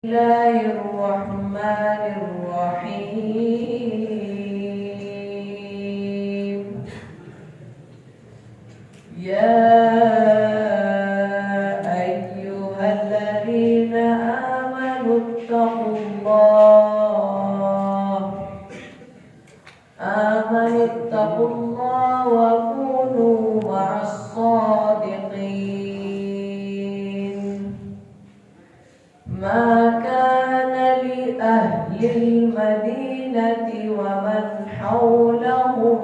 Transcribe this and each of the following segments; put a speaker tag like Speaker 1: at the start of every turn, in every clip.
Speaker 1: الله الرحمن الرحيم. يا أيها الذين آمنوا اتقوا الله وكونوا مع الصادقين. ما كان لأهل المدينة ومن حولهم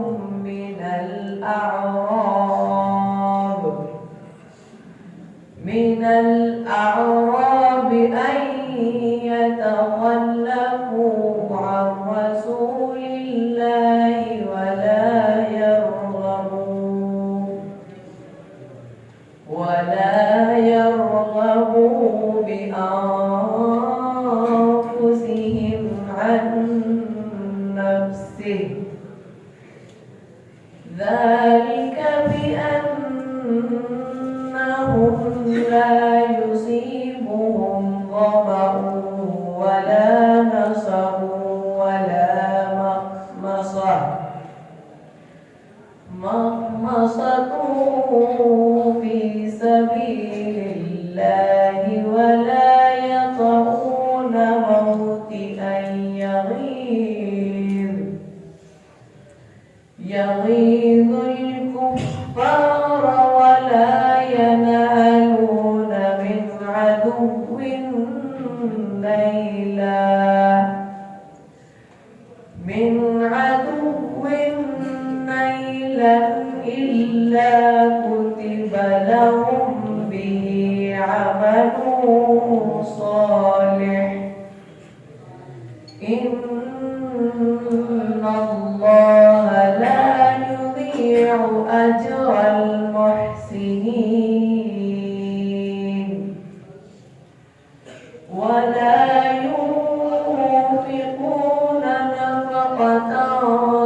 Speaker 1: من الأعراب أن يتخلفوا عن رسول الله ولا يرغبوا بأنفسهم عن نفسه، ذلك بأنهم لا يصيبهم ظمأ ولا نصب ولا مخمصة في سبيل الله ولا يطؤون موطئا يغيظ الكفار ولا ينالون من عدو نيلا إلا كتب لهم به عمل صالح. إن الله لا يضيع أجر المحسنين. ولا ينفقون نفقة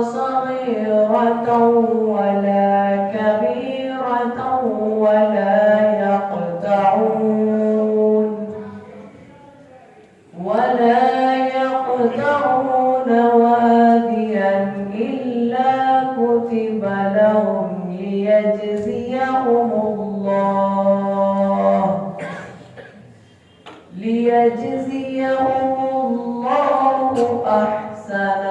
Speaker 1: صغيرة ولا كبيرة ولا يقطعون واديا إلا كتب لهم ليجزيهم الله أحسن